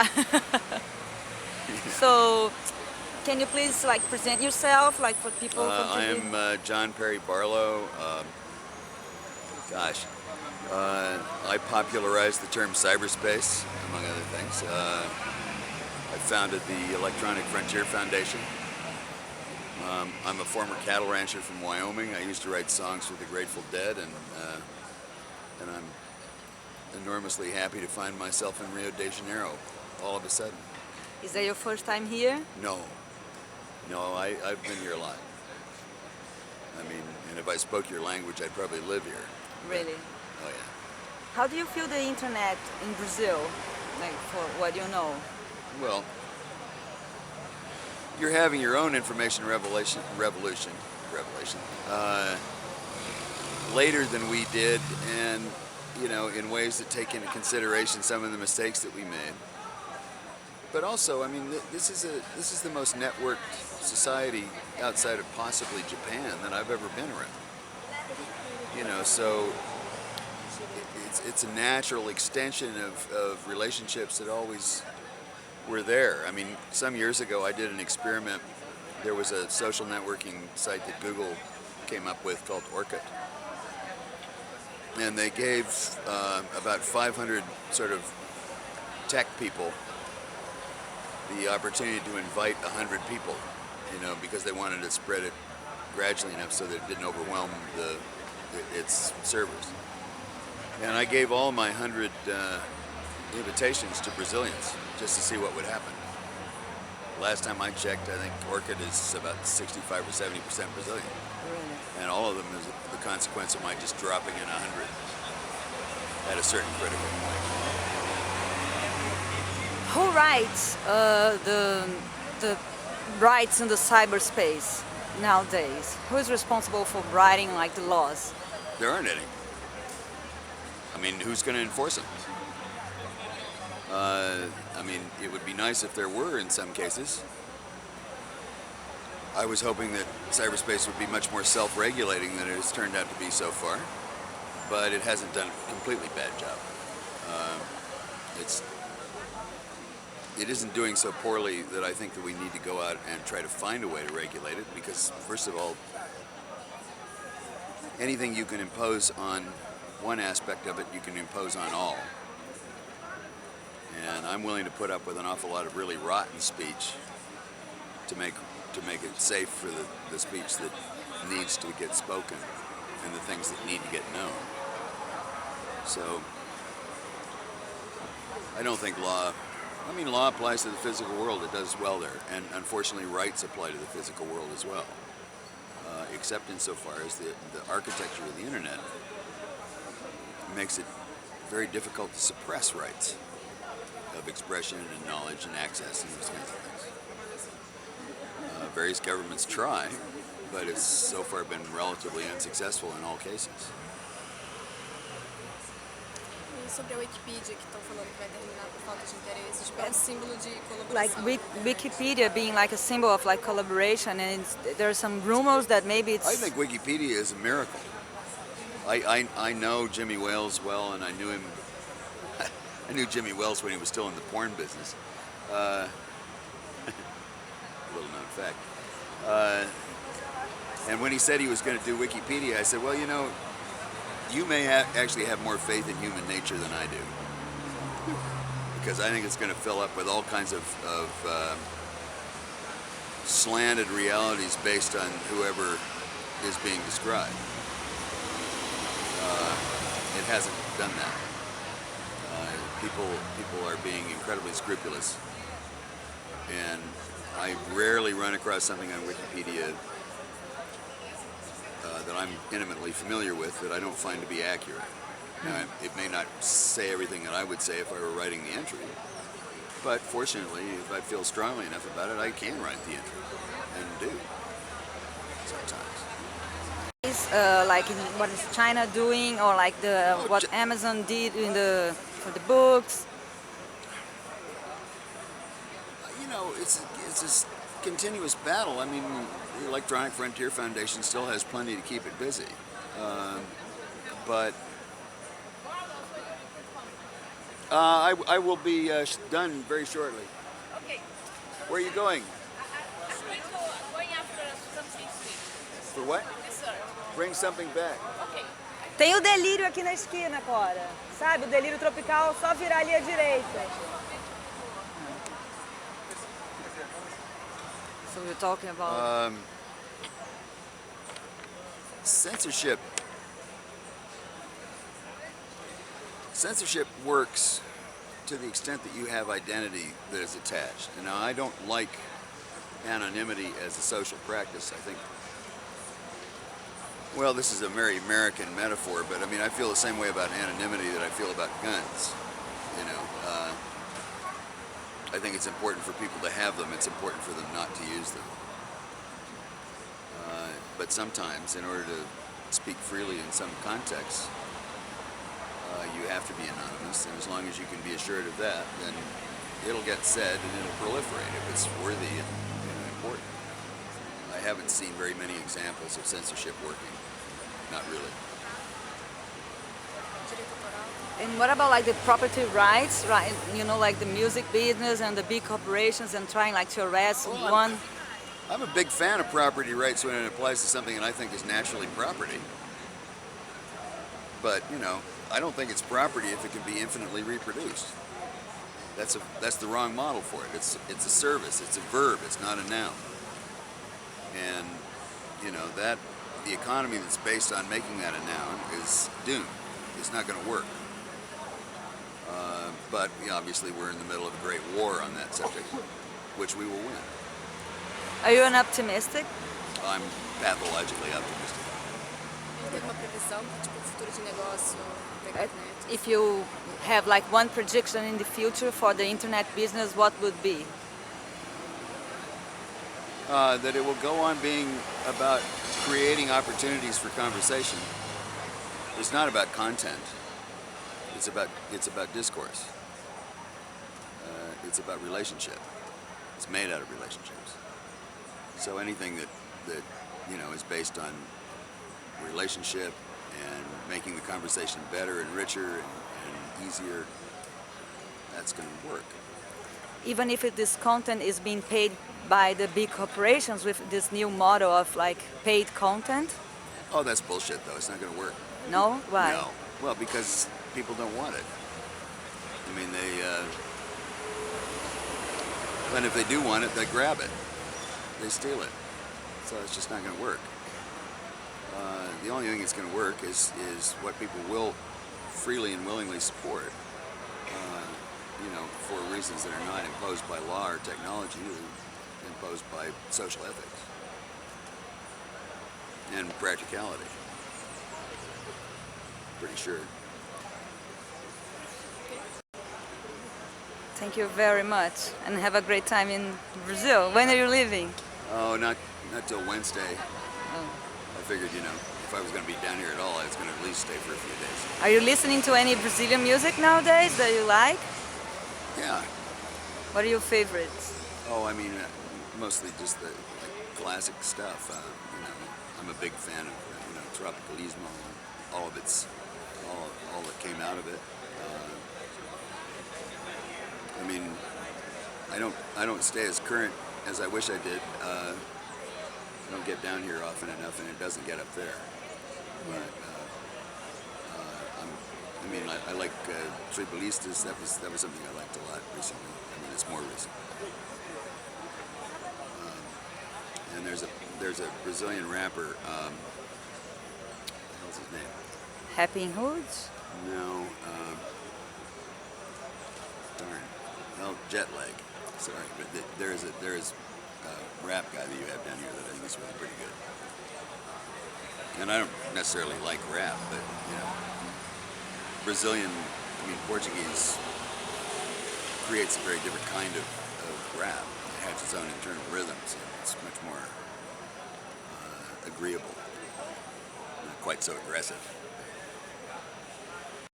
Yeah. So, can you please like present yourself, like for people from I TV? am John Perry Barlow. Gosh, I popularized the term cyberspace, among other things. I founded the Electronic Frontier Foundation. I'm a former cattle rancher from Wyoming. I used to write songs for the Grateful Dead, and I'm enormously happy to find myself in Rio de Janeiro all of a sudden. Is that your first time here? No, I've been here a lot. I mean, and if I spoke your language, I'd probably live here. Really? Oh yeah. How do you feel the internet in Brazil? Like for what you know? Well, you're having your own information revolution, later than we did, and you know, in ways that take into consideration some of the mistakes that we made. But also, I mean, this is the most networked society outside of possibly Japan that I've ever been around. You know, so it's a natural extension of relationships that always were there. I mean, some years ago I did an experiment. There was a social networking site that Google came up with called Orkut. And they gave about 500 sort of tech people the opportunity to invite 100 people, you know, because they wanted to spread it gradually enough so that it didn't overwhelm its servers. And I gave all my 100 invitations to Brazilians just to see what would happen. Last time I checked, I think Orkut is about 65 or 70% Brazilian. Really? And all of them is the consequence of my just dropping in 100 at a certain critical point. Who writes the rights in the cyberspace nowadays? Who is responsible for writing like the laws? There aren't any. I mean, who's going to enforce them? I mean, it would be nice if there were in some cases. I was hoping that cyberspace would be much more self-regulating than it has turned out to be so far, but it hasn't done a completely bad job. It isn't doing so poorly that I think that we need to go out and try to find a way to regulate it, because first of all, anything you can impose on one aspect of it, you can impose on all. And I'm willing to put up with an awful lot of really rotten speech to make it safe for the speech that needs to get spoken and the things that need to get known. So I don't think law applies to the physical world. It does well there, and unfortunately rights apply to the physical world as well, except insofar as the architecture of the internet makes it very difficult to suppress rights of expression and knowledge and access and those kinds of things. Various governments try, but it's so far been relatively unsuccessful in all cases. E sobre a Wikipedia, que estão falando que vai terminar por falta de interesses, pelo símbolo de colaboração. Like Wikipedia being like a symbol of like collaboration, and there are some rumors that maybe it's... I think Wikipedia is a miracle. I know Jimmy Wales well, and I knew him. I knew Jimmy Wales when he was still in the porn business. Little known fact. And when he said he was going to do Wikipedia, I said, well, you know, you may actually have more faith in human nature than I do, because I think it's going to fill up with all kinds of slanted realities based on whoever is being described. It hasn't done that. People are being incredibly scrupulous, and I rarely run across something on Wikipedia that I'm intimately familiar with that I don't find to be accurate. Now, it may not say everything that I would say if I were writing the entry, but fortunately, if I feel strongly enough about it, I can write the entry, and do sometimes. Like what is China doing, or like what Amazon did for the books? You know, it's a continuous battle. I mean, the Electronic Frontier Foundation still has plenty to keep it busy, but I will be done very shortly. Okay. Where are you going? Going after something sweet. For what? Dessert. Bring something back. Okay. Tem o delírio aqui na esquina, Cora. Sabe, o delírio tropical, só virar ali à direita. So we're talking about... Censorship. Censorship works to the extent that you have identity that is attached. And now I don't like anonymity as a social practice. I think, well, this is a very American metaphor, but I mean, I feel the same way about anonymity that I feel about guns. You know, I think it's important for people to have them. It's important for them not to use them. But sometimes, in order to speak freely in some contexts, you have to be anonymous, and as long as you can be assured of that, then it'll get said and it'll proliferate if it's worthy and important. I haven't seen very many examples of censorship working. Not really. Direito autoral. And what about like the property rights, right? You know, like the music business and the big corporations and trying like to arrest Well, one. I'm a big fan of property rights when it applies to something that I think is naturally property. But, you know, I don't think it's property if it can be infinitely reproduced. That's the wrong model for it. It's a service, it's a verb, it's not a noun. And, you know, that the economy that's based on making that a noun is doomed. It's not going to work. But obviously we're in the middle of a great war on that subject, which we will win. Are you an optimistic? I'm pathologically optimistic. Tem uma previsão, tipo, futuro de negócio da internet? If you have like one prediction in the future for the internet business, what would be? That it will go on being about creating opportunities for conversation. It's not about content. It's about discourse. It's about relationship. It's made out of relationships. So anything that you know is based on relationship and making the conversation better and richer and easier, that's going to work. Even if this content is being paid by the big corporations with this new model of like paid content? Oh, that's bullshit though. It's not going to work. No? Why? No. Well, because people don't want it. I mean, and if they do want it, they grab it. They steal it. So it's just not going to work. The only thing that's going to work is what people will freely and willingly support, you know, for reasons that are not imposed by law or technology, or imposed by social ethics and practicality. Pretty sure. Thank you very much and have a great time in Brazil. When are you leaving? Oh, not till Wednesday. I figured, you know, if I was going to be down here at all, I was going to at least stay for a few days. Are you listening to any Brazilian music nowadays that you like? Yeah. What are your favorites? Oh, I mean, mostly just the classic stuff. You know, I'm a big fan of you know, tropicalismo, all of its, all that came out of it. I mean, I don't stay as current as I wish I did. I don't get down here often enough, and it doesn't get up there. But I mean, I like Tribulistas. That was something I liked a lot recently. I mean, it's more recent. And there's a Brazilian rapper. What's his name? Happy in Hoods? No. Darn. No, jet lag. Sorry, but there is a rap guy that you have down here that I think is really pretty good. And I don't necessarily like rap, but you know, Brazilian, I mean Portuguese creates a very different kind of rap. It has its own internal rhythms, and it's much more agreeable, not quite so aggressive.